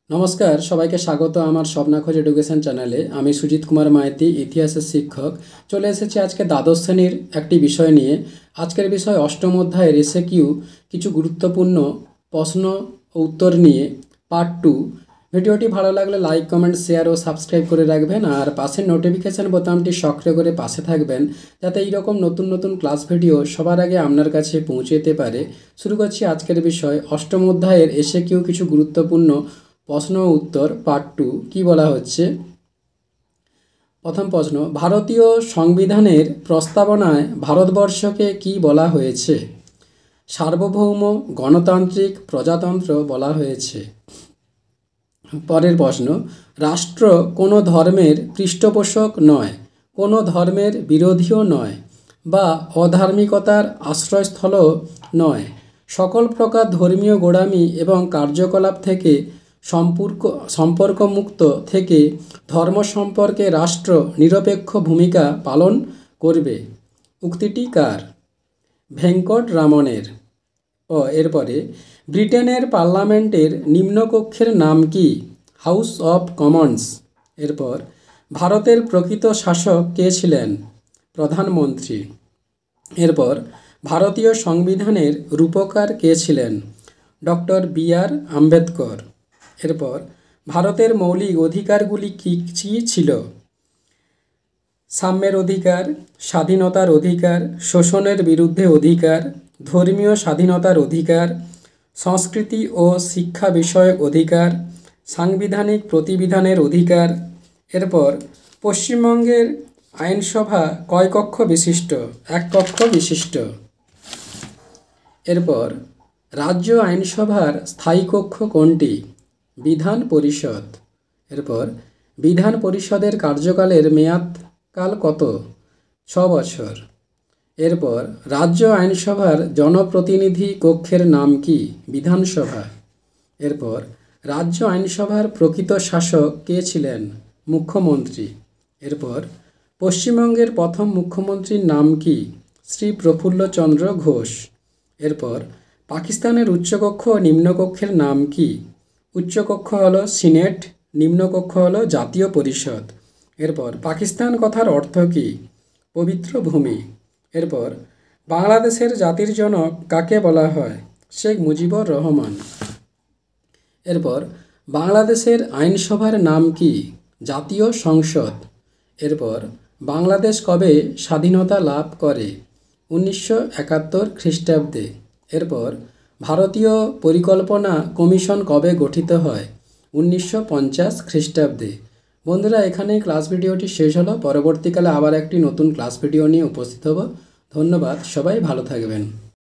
নমস্কার, সবাইকে স্বাগত আমার স্বপ্নাখোঁজ এডুকেশন চ্যানেলে। আমি সুজিত কুমার মাইতি, ইতিহাসের শিক্ষক। চলে এসেছি আজকে দ্বাদশ শ্রেণীর একটি বিষয় নিয়ে। আজকের বিষয় অষ্টম অধ্যায়ের এসএকিউ কিছু গুরুত্বপূর্ণ প্রশ্ন ও উত্তর নিয়ে পার্ট 2। ভিডিওটি ভালো লাগলে লাইক, কমেন্ট, শেয়ার ও সাবস্ক্রাইব করে রাখবেন, আর পাশের নোটিফিকেশান বোতামটি সক্রিয় করে পাশে থাকবেন, যাতে এইরকম নতুন নতুন ক্লাস ভিডিও সবার আগে আপনার কাছে পৌঁছে যেতে পারে। শুরু করছি আজকের বিষয় অষ্টম অধ্যায়ের এসএকিউ কিছু গুরুত্বপূর্ণ প্রশ্ন ও উত্তর পার্ট 2। কি বলা হচ্ছে? প্রথম প্রশ্ন, ভারতীয় সংবিধানের প্রস্তাবনায় ভারতবর্ষকে কি বলা হয়েছে? সার্বভৌম, গণতান্ত্রিক, প্রজাতন্ত্র বলা হয়েছে। পরের প্রশ্ন, রাষ্ট্র কোনো ধর্মের পৃষ্ঠপোষক নয়, কোনো ধর্মের বিরোধীও নয় বা অধার্মিকতার আশ্রয়স্থলও নয়। সকল প্রকার ধর্মীয় গোঁড়ামি এবং কার্যকলাপ থেকে সম্পর্কমুক্ত থেকে ধর্ম সম্পর্কে রাষ্ট্র নিরপেক্ষ ভূমিকা পালন করবে। উক্তিটি কার? ভেঙ্কটরামনের। এরপরে, ব্রিটেনের পার্লামেন্টের নিম্নকক্ষের নাম কি? House of Commons. এরপর, ভারতের প্রকৃত শাসক কে ছিলেন? প্রধানমন্ত্রী। এরপর, ভারতীয় সংবিধানের রূপকার কে ছিলেন? Doctor B R. আম্বেদকর। এরপর, ভারতের মৌলিক অধিকারগুলি কী কী ছিল? সাম্যের অধিকার, স্বাধীনতার অধিকার, শোষণের বিরুদ্ধে অধিকার, ধর্মীয় স্বাধীনতার অধিকার, সংস্কৃতি ও শিক্ষা বিষয়ক অধিকার, সাংবিধানিক প্রতিবিধানের অধিকার। এরপর, পশ্চিমবঙ্গের আইনসভা কয় কক্ষ বিশিষ্ট? 1 কক্ষ বিশিষ্ট। এরপর, রাজ্য আইনসভার স্থায়ী কক্ষ কোনটি? বিধান পরিষদ। এরপর, বিধান পরিষদের কার্যকালের মেয়াদকাল কত? 6 বছর। এরপর, রাজ্য আইনসভার জনপ্রতিনিধি কক্ষের নাম কি? বিধানসভা। এরপর, রাজ্য আইনসভার প্রকৃত শাসক কে ছিলেন? মুখ্যমন্ত্রী। এরপর, পশ্চিমবঙ্গের প্রথম মুখ্যমন্ত্রীর নাম কি? শ্রী প্রফুল্লচন্দ্র ঘোষ। এরপর, পাকিস্তানের উচ্চকক্ষ ও নিম্নকক্ষের নাম কি? উচ্চকক্ষ হলো সিনেট, নিম্নকক্ষ হলো জাতীয় পরিষদ। এরপর, পাকিস্তান কথার অর্থ কি? পবিত্র ভূমি। এরপর, বাংলাদেশের জাতির জনক কাকে বলা হয়? শেখ মুজিবুর রহমান। এরপর, বাংলাদেশের আইনসভার নাম কি? জাতীয় সংসদ। এরপর, বাংলাদেশ কবে স্বাধীনতা লাভ করে? 1971 খ্রিস্টাব্দে। এরপর, ভারতীয় পরিকল্পনা কমিশন কবে গঠিত হয়? 1950 খ্রিস্টাব্দে। বন্ধুরা, এখানেই ক্লাস ভিডিওটি শেষ হলো। পরবর্তীকালে আবার একটি নতুন ক্লাস ভিডিও নিয়ে উপস্থিত হব। ধন্যবাদ, সবাই ভালো থাকবেন।